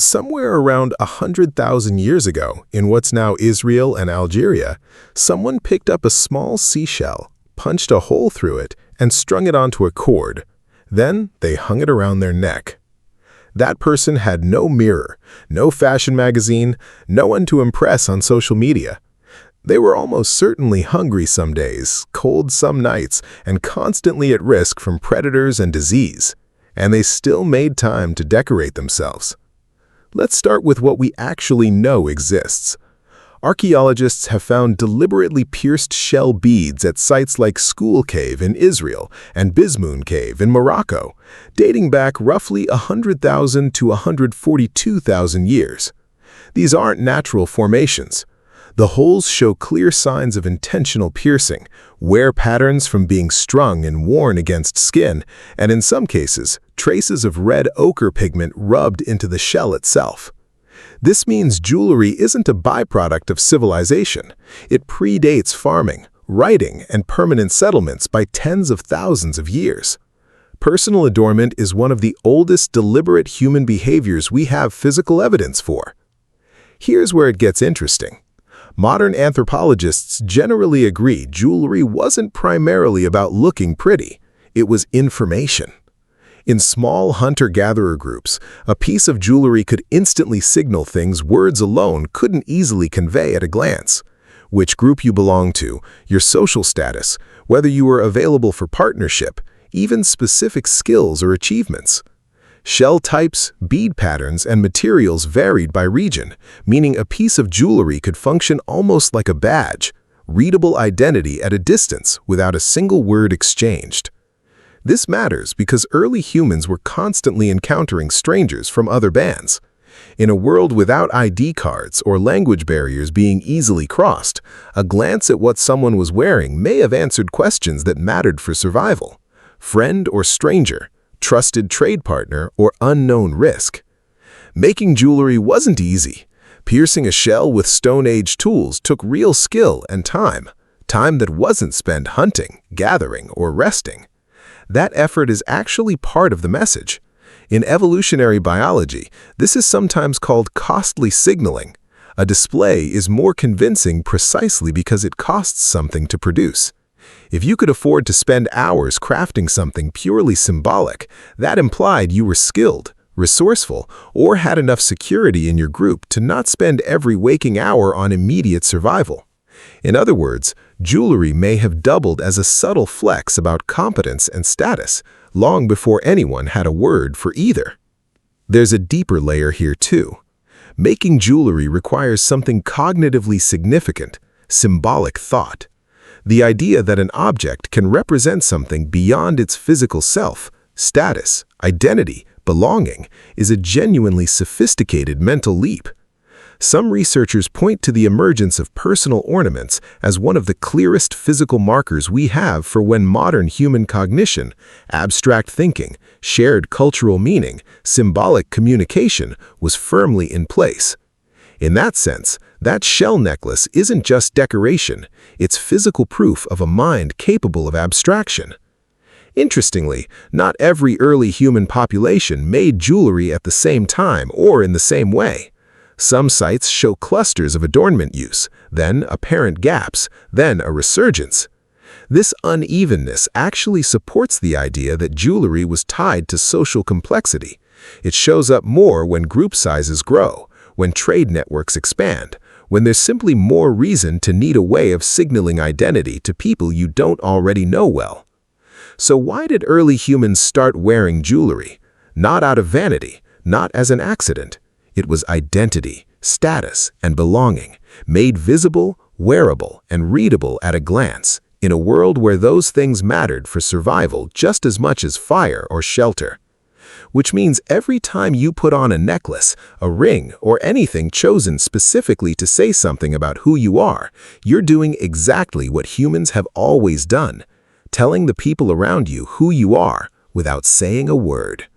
Somewhere around 100,000 years ago, in what's now Israel and Algeria, someone picked up a small seashell, punched a hole through it, and strung it onto a cord. Then they hung it around their neck. That person had no mirror, no fashion magazine, no one to impress on social media. They were almost certainly hungry some days, cold some nights, and constantly at risk from predators and disease. And they still made time to decorate themselves. Let's start with what we actually know exists. Archaeologists have found deliberately pierced shell beads at sites like Skhul Cave in Israel and Bizmoune Cave in Morocco, dating back roughly 100,000 to 142,000 years. These aren't natural formations. The holes show clear signs of intentional piercing, wear patterns from being strung and worn against skin, and in some cases, traces of red ochre pigment rubbed into the shell itself. This means jewelry isn't a byproduct of civilization. It predates farming, writing, and permanent settlements by tens of thousands of years. Personal adornment is one of the oldest deliberate human behaviors we have physical evidence for. Here's where it gets interesting. Modern anthropologists generally agree jewelry wasn't primarily about looking pretty. It was information. In small hunter-gatherer groups, a piece of jewelry could instantly signal things words alone couldn't easily convey at a glance. Which group you belong to, your social status, whether you were available for partnership, even specific skills or achievements. Shell types, bead patterns, and materials varied by region, meaning a piece of jewelry could function almost like a badge, readable identity at a distance without a single word exchanged. This matters because early humans were constantly encountering strangers from other bands. In a world without ID cards or language barriers being easily crossed, a glance at what someone was wearing may have answered questions that mattered for survival. Friend or stranger, trusted trade partner, or unknown risk. Making jewelry wasn't easy. Piercing a shell with Stone Age tools took real skill and time that wasn't spent hunting, gathering, or resting. That effort is actually part of the message. In evolutionary biology, this is sometimes called costly signaling. A display is more convincing precisely because it costs something to produce. If you could afford to spend hours crafting something purely symbolic, that implied you were skilled, resourceful, or had enough security in your group to not spend every waking hour on immediate survival. In other words, jewelry may have doubled as a subtle flex about competence and status, long before anyone had a word for either. There's a deeper layer here too. Making jewelry requires something cognitively significant, symbolic thought. The idea that an object can represent something beyond its physical self, status, identity, belonging, is a genuinely sophisticated mental leap. Some researchers point to the emergence of personal ornaments as one of the clearest physical markers we have for when modern human cognition, abstract thinking, shared cultural meaning, symbolic communication was firmly in place. In that sense, that shell necklace isn't just decoration, it's physical proof of a mind capable of abstraction. Interestingly, not every early human population made jewelry at the same time or in the same way. Some sites show clusters of adornment use, then apparent gaps, then a resurgence. This unevenness actually supports the idea that jewelry was tied to social complexity. It shows up more when group sizes grow, when trade networks expand, when there's simply more reason to need a way of signaling identity to people you don't already know well. So why did early humans start wearing jewelry? Not out of vanity, not as an accident. It was identity, status, and belonging, made visible, wearable, and readable at a glance, in a world where those things mattered for survival just as much as fire or shelter. Which means every time you put on a necklace, a ring, or anything chosen specifically to say something about who you are, you're doing exactly what humans have always done, telling the people around you who you are without saying a word.